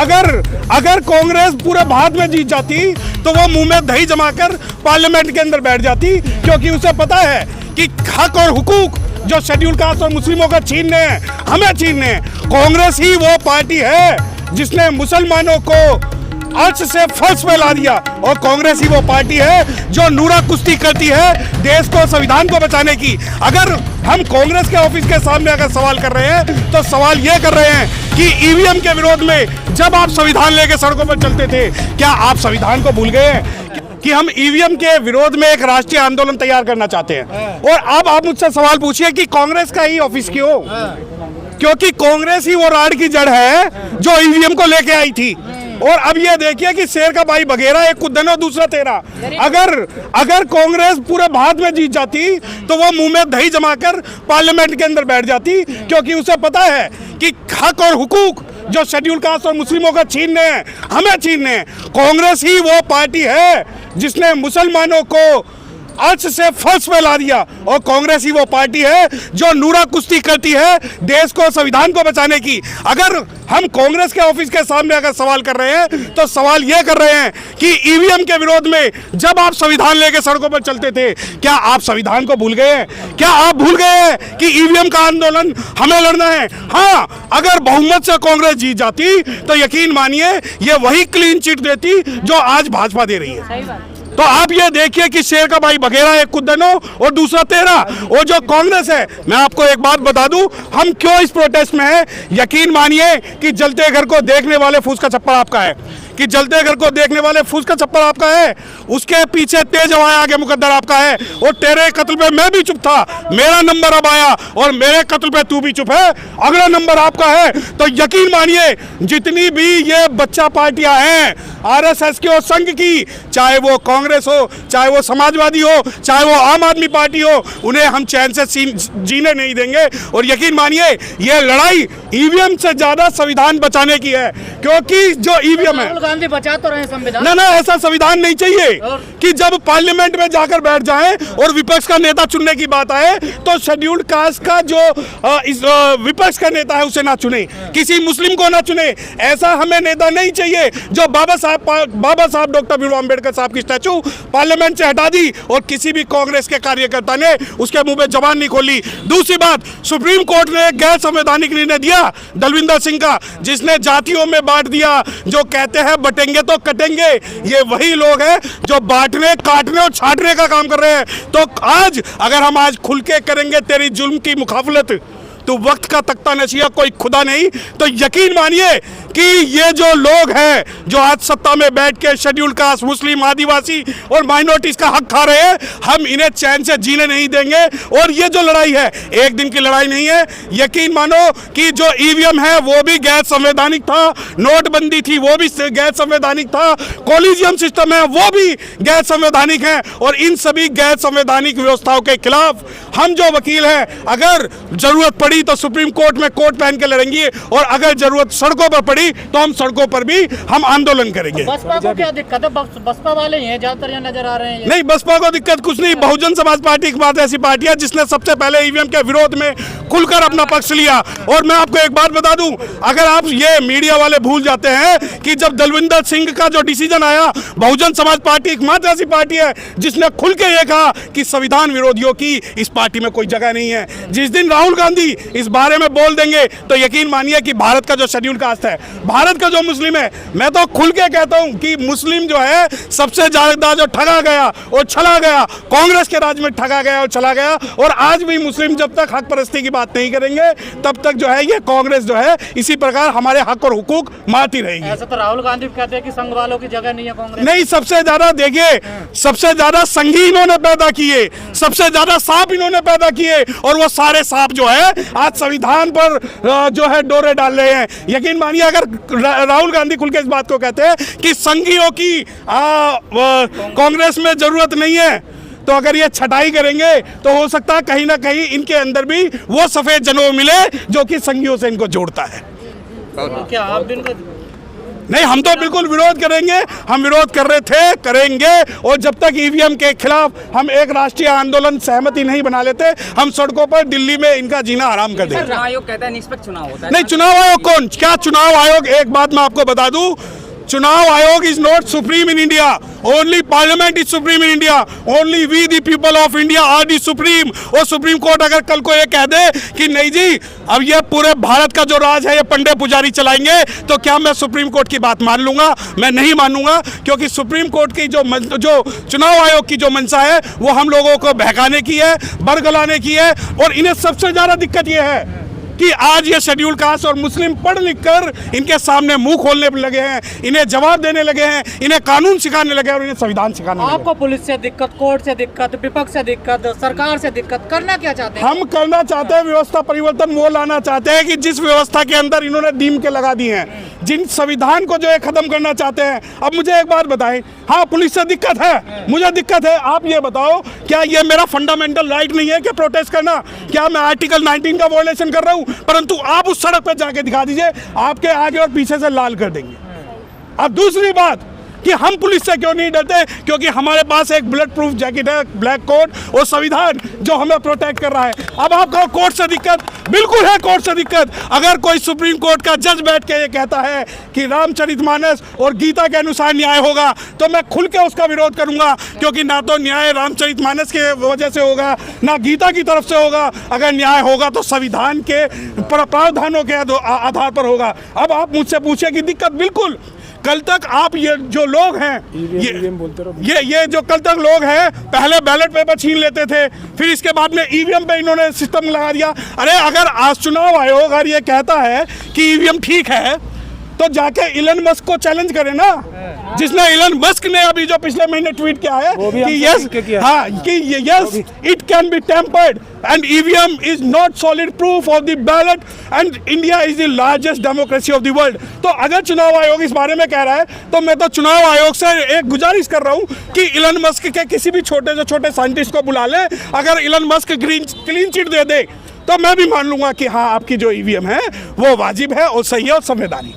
अगर कांग्रेस पूरे भारत में जीत जाती तो वो मुंह में दही जमाकर पार्लियामेंट के अंदर बैठ जाती, क्योंकि उसे पता है कि हक और हुकूक जो शेड्यूल कास्ट और मुस्लिमों का छीनने हैं, हमें छीनने हैं। कांग्रेस ही वो पार्टी है जिसने मुसलमानों को अर्श से फर्श पे ला दिया, और कांग्रेस ही वो पार्टी है जो नूरा कुश्ती करती है देश को, संविधान को बचाने की। अगर हम कांग्रेस के ऑफिस के सामने अगर सवाल कर रहे हैं तो सवाल ये कर रहे हैं कि ईवीएम के विरोध में जब आप संविधान लेके सड़कों पर चलते थे, क्या आप संविधान को भूल गए हैं कि हम ईवीएम के विरोध में एक राष्ट्रीय आंदोलन तैयार करना चाहते हैं? और अब आप मुझसे सवाल पूछिए कि कांग्रेस का ही ऑफिस क्यों? क्योंकि कांग्रेस ही वो राड की जड़ है जो ईवीएम को लेके आई थी। और अब ये देखिए कि शेर का भाई बघेरा, एक कुदन और दूसरा तेरा। अगर कांग्रेस पूरे भारत में जीत जाती तो वो मुंह में दही जमाकर पार्लियामेंट के अंदर बैठ जाती, क्योंकि उसे पता है कि हक और हुकूक जो शेड्यूल कास्ट और मुस्लिमों का छीनने हैं, हमें छीनने हैं। कांग्रेस ही वो पार्टी है जिसने मुसलमानों को अर्श से फर्श पे ला दिया, और कांग्रेस ही वो पार्टी है जो नूरा कुश्ती करती है देश को, संविधान को बचाने की। अगर हम कांग्रेस के ऑफिस के सामने अगर सवाल कर रहे हैं तो सवाल ये कर रहे हैं कि ईवीएम के विरोध में जब आप संविधान लेके सड़कों पर चलते थे, क्या आप संविधान को भूल गए हैं? क्या आप भूल गए हैं कि ईवीएम का आंदोलन हमें लड़ना है? हाँ, अगर बहुमत से कांग्रेस जीत जाती तो यकीन मानिए ये वही क्लीन चिट देती जो आज भाजपा दे रही है। तो आप ये देखिए कि शेर का भाई बघेरा, एक कुदनो और दूसरा तेरा। और जो कांग्रेस है, मैं आपको एक बात बता दूं, हम क्यों इस प्रोटेस्ट में हैं। यकीन मानिए कि जलते घर को देखने वाले फूस का छप्पर आपका है, कि जलते घर को देखने वाले फूस का छप्पर आपका है, उसके पीछे तेज हवाएं आगे मुकद्दर आपका है। और तेरे कत्ल पे मैं भी चुप था, मेरा नंबर अब आया और मेरे कत्ल पे तू भी चुप है, अगला नंबर आपका है। तो यकीन मानिए जितनी भी ये बच्चा पार्टियां हैं आरएसएस की और संघ की, चाहे वो कांग्रेस हो, चाहे वो समाजवादी हो, चाहे वो आम आदमी पार्टी हो, उन्हें हम चैन से जीने नहीं देंगे। और यकीन मानिए ये लड़ाई ईवीएम से ज्यादा संविधान बचाने की है, क्योंकि जो ईवीएम है, गांधी बचा तो रहे संविधान। ना ऐसा संविधान नहीं चाहिए कि जब पार्लियामेंट में जाकर बैठ जाएं और विपक्ष का नेता चुनने की बात आए तो शेड्यूल्ड कास्ट का जो विपक्ष का नेता है उसे ना चुने, किसी मुस्लिम को ना चुने। ऐसा हमें नेता नहीं चाहिए जो बाबा साहब डॉक्टर भीमराव अंबेडकर साहब की स्टैचू पार्लियामेंट से हटा दी और किसी भी कांग्रेस के कार्यकर्ता ने उसके मुंह में जबान नहीं खोली। दूसरी बात, सुप्रीम कोर्ट ने एक गैर संवैधानिक निर्णय दिया दलविंदर सिंह का, जिसने जातियों में बांट दिया। जो कहते हैं बटेंगे तो कटेंगे, ये वही लोग हैं जो बांटने, काटने और छाटने का काम कर रहे हैं। तो आज अगर हम आज खुल के करेंगे तेरी जुल्म की मुखाफलत, तो वक्त का तख्ता नशीहा कोई खुदा नहीं। तो यकीन मानिए कि ये जो लोग हैं जो आज सत्ता में बैठ के शेड्यूल कास्ट, मुस्लिम, आदिवासी और माइनॉरिटीज का हक खा रहे हैं, हम इन्हें चैन से जीने नहीं देंगे। और ये जो लड़ाई है एक दिन की लड़ाई नहीं है। यकीन मानो कि जो ईवीएम है वो भी गैर संवैधानिक था, नोटबंदी थी वो भी गैर संवैधानिक था, कोलिजियम सिस्टम है वो भी गैर संवैधानिक है। और इन सभी गैर संवैधानिक व्यवस्थाओं के खिलाफ हम जो वकील हैं, अगर जरूरत पड़ी तो सुप्रीम कोर्ट में कोर्ट पहन के लड़ेंगे, और अगर जरूरत सड़कों पर पड़ी तो हम सड़कों पर भी हम आंदोलन करेंगे। बसपा को क्या दिक्कत है? बसपा वाले ही हैं ज्यादातर यहाँ नजर आ रहे हैं। नहीं, बसपा को दिक्कत कुछ नहीं। बहुजन समाज पार्टी एक बात ऐसी पार्टी है जिसने सबसे पहले ईवीएम के विरोध में खुलकर अपना पक्ष लिया। और मैं आपको एक बात बता दूं, अगर आप ये मीडिया वाले भूल जाते हैं कि जब दलविंदर सिंह का जो डिसीजन आया, बहुजन समाज पार्टी एकमात्र ऐसी पार्टी है जिसने खुल के ये कहा कि संविधान विरोधियों की इस पार्टी में कोई जगह नहीं है। जिस दिन राहुल गांधी इस बारे में बोल देंगे तो यकीन मानिए कि भारत का जो शेड्यूल कास्ट है, भारत का जो मुस्लिम है, मैं तो खुल के कहता हूं कि मुस्लिम जो है सबसे ज्यादा जो ठगा गया और चला गया, कांग्रेस के राज में ठगा गया और चला गया। और आज भी मुस्लिम जब तक हक परस्ती की बात नहीं करेंगे तब तक जो है ये कांग्रेस जो है इसी प्रकार हमारे हक और हुकूक मारती रहेगी। ऐसा तो राहुल गांधी कहते हैं कि संघ वालों की जगह नहीं है कांग्रेस। नहीं, सबसे ज्यादा देखिए, सबसे ज्यादा संघी इन्होंने पैदा किए, सबसे ज्यादा सांप इन्होंने पैदा किए, और वो सारे सांप जो है आज संविधान पर जो है डोरे डाल रहे हैं। यकीन मानिए अगर राहुल गांधी खुल के इस बात को कहते हैं कि संघियों की कांग्रेस में जरूरत नहीं है, तो अगर ये छटाई करेंगे तो हो सकता है कहीं ना कहीं इनके अंदर भी वो सफेद जनों मिले जो कि संघियों से इनको जोड़ता है। क्या आप नहीं, हम तो बिल्कुल विरोध करेंगे, हम विरोध कर रहे थे, करेंगे, और जब तक ईवीएम के खिलाफ हम एक राष्ट्रीय आंदोलन सहमति नहीं बना लेते, हम सड़कों पर दिल्ली में इनका जीना हराम कर देंगे। चुनाव आयोग कहता है निष्पक्ष चुनाव होता है। नहीं, चुनाव आयोग कौन, क्या चुनाव आयोग? एक बात मैं आपको बता दूं, चुनाव आयोग is not supreme in India, only parliament is supreme in India, only we the people of India are the supreme. और सुप्रीम कोर्ट अगर कल को ये कह दे कि नहीं जी अब ये पूरे भारत का जो राज है ये पंडे पुजारी चलाएंगे, तो क्या मैं सुप्रीम कोर्ट की बात मान लूंगा? मैं नहीं मानूंगा, क्योंकि सुप्रीम कोर्ट की जो चुनाव आयोग की जो मंशा है वो हम लोगों को बहकाने की है, बरगलाने की है। और इन्हें सबसे ज्यादा दिक्कत ये है कि आज ये शेड्यूल कास्ट और मुस्लिम पढ़ लिख कर इनके सामने मुंह खोलने लगे हैं, इन्हें जवाब देने लगे हैं, इन्हें कानून सिखाने लगे हैं और इन्हें संविधान सिखाने लगे। आपको पुलिस से दिक्कत, कोर्ट से दिक्कत, विपक्ष से दिक्कत, सरकार से दिक्कत, करना क्या चाहते हैं? हम करना चाहते हैं व्यवस्था परिवर्तन, वो लाना चाहते हैं कि जिस व्यवस्था के अंदर इन्होंने दीम के लगा दिए हैं, जिन संविधान को जो है खत्म करना चाहते हैं। अब मुझे एक बात बताएं, हाँ पुलिस से दिक्कत है, मुझे दिक्कत है, आप ये बताओ क्या ये मेरा फंडामेंटल राइट नहीं है कि प्रोटेस्ट करना? क्या मैं आर्टिकल 19 का वॉयलेशन कर रहा हूं? परंतु आप उस सड़क पे जाके दिखा दीजिए, आपके आगे और पीछे से लाल कर देंगे। अब दूसरी बात कि हम पुलिस से क्यों नहीं डरते, क्योंकि हमारे पास एक बुलेट प्रूफ जैकेट है, ब्लैक कोट और संविधान जो हमें प्रोटेक्ट कर रहा है। अब आपको कोर्ट से दिक्कत, बिल्कुल है कोर्ट से दिक्कत। अगर कोई सुप्रीम कोर्ट का जज बैठ के ये कहता है कि रामचरितमानस और गीता के अनुसार न्याय होगा, तो मैं खुल के उसका विरोध करूंगा, क्योंकि ना तो न्याय रामचरितमानस के वजह से होगा, ना गीता की तरफ से होगा। अगर न्याय होगा तो संविधान के प्रावधानों के आधार पर होगा। अब आप मुझसे पूछे कि दिक्कत, बिल्कुल कल तक आप ये जो लोग हैं, ये जो कल तक लोग हैं पहले बैलेट पेपर छीन लेते थे, फिर इसके बाद में ईवीएम पे इन्होंने सिस्टम लगा दिया। अरे अगर आज चुनाव आयोग अगर ये कहता है कि ईवीएम ठीक है, तो जाके इलन मस्क को चैलेंज करे ना, जिसने इलन मस्क ने अभी जो पिछले महीने ट्वीट किया है कि yes it can be tempered and EVM is not solid proof of the ballot and India is the largest democracy of the world. तो अगर चुनाव आयोग इस बारे में कह रहा है, तो मैं तो चुनाव आयोग से एक गुजारिश कर रहा हूं कि इलन मस्क के किसी भी छोटे से छोटे साइंटिस्ट को बुला ले। अगर इलन मस्क क्लीन चिट दे दे तो मैं भी मान लूंगा कि हाँ आपकी जो ईवीएम है वो वाजिब है और सही है और संवैधानिक।